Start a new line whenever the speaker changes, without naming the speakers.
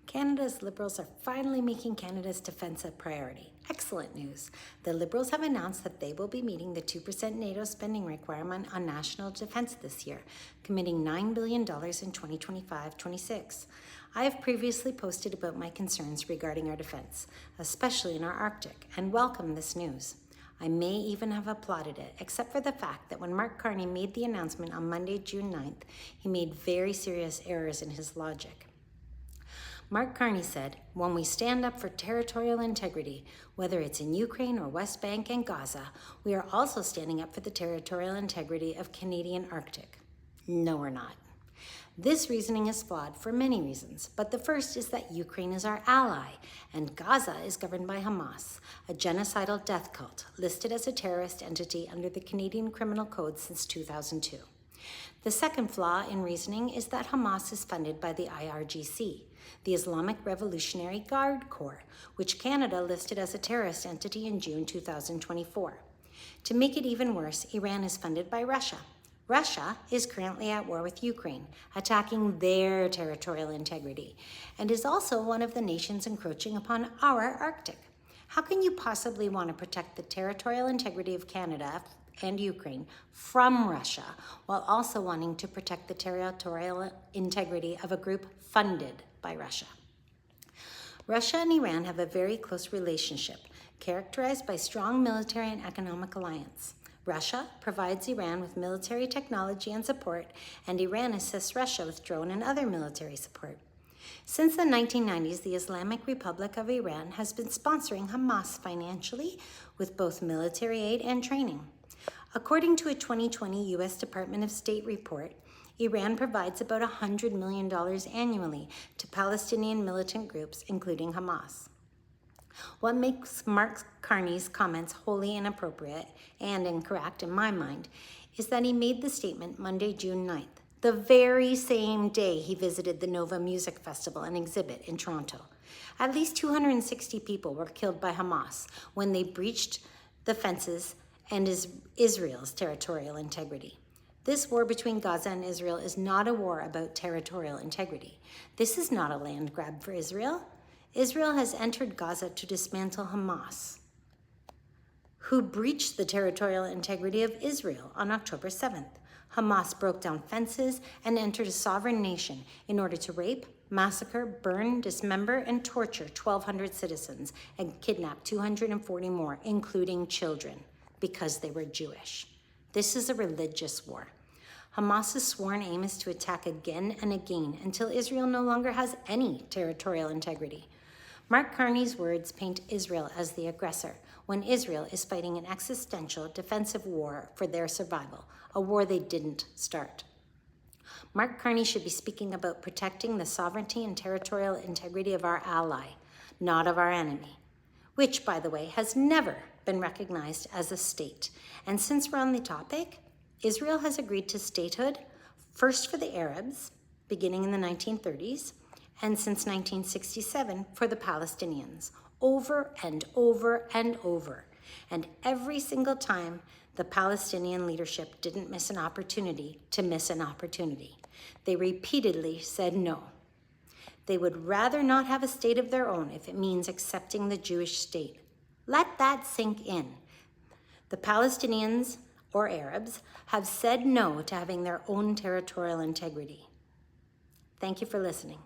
Canada's Liberals are finally making Canada's defence a priority. Excellent news. The Liberals have announced that they will be meeting the 2% NATO spending requirement on national defence this year, committing $9 billion in 2025-26. I have previously posted about my concerns regarding our defence, especially in our Arctic, and welcome this news. I may even have applauded it, except for the fact that when Mark Carney made the announcement on Monday, June 9th, he made very serious errors in his logic. Mark Carney said, "When we stand up for territorial integrity, whether it's in Ukraine or West Bank and Gaza, we are also standing up for the territorial integrity of Canadian Arctic." No, we're not. This reasoning is flawed for many reasons, but the first is that Ukraine is our ally, and Gaza is governed by Hamas, a genocidal death cult listed as a terrorist entity under the Canadian Criminal Code since 2002. The second flaw in reasoning is that Hamas is funded by the IRGC, the Islamic Revolutionary Guard Corps, which Canada listed as a terrorist entity in June 2024. To make it even worse, Iran is funded by Russia. Russia is currently at war with Ukraine, attacking their territorial integrity, and is also one of the nations encroaching upon our Arctic. How can you possibly want to protect the territorial integrity of Canada and Ukraine from Russia, while also wanting to protect the territorial integrity of a group funded by Russia? Russia and Iran have a very close relationship, characterized by strong military and economic alliance. Russia provides Iran with military technology and support, and Iran assists Russia with drone and other military support. Since the 1990s, the Islamic Republic of Iran has been sponsoring Hamas financially with both military aid and training. According to a 2020 U.S. Department of State report, Iran provides about $100 million annually to Palestinian militant groups, including Hamas. What makes Mark Carney's comments wholly inappropriate and incorrect in my mind is that he made the statement Monday, June 9th, the very same day he visited the Nova Music Festival and exhibit in Toronto. At least 260 people were killed by Hamas when they breached the fences and Israel's territorial integrity. This war between Gaza and Israel is not a war about territorial integrity. This is not a land grab for Israel. Israel has entered Gaza to dismantle Hamas, who breached the territorial integrity of Israel on October 7th. Hamas broke down fences and entered a sovereign nation in order to rape, massacre, burn, dismember, and torture 1,200 citizens and kidnap 240 more, including children, because they were Jewish. This is a religious war. Hamas's sworn aim is to attack again and again until Israel no longer has any territorial integrity. Mark Carney's words paint Israel as the aggressor, when Israel is fighting an existential defensive war for their survival, a war they didn't start. Mark Carney should be speaking about protecting the sovereignty and territorial integrity of our ally, not of our enemy, which, by the way, has never been recognized as a state. And since we're on the topic, Israel has agreed to statehood, first for the Arabs, beginning in the 1930s, and since 1967 for the Palestinians, over and over and over. And every single time, the Palestinian leadership didn't miss an opportunity to miss an opportunity. They repeatedly said no. They would rather not have a state of their own if it means accepting the Jewish state. Let that sink in. The Palestinians, or Arabs, have said no to having their own territorial integrity. Thank you for listening.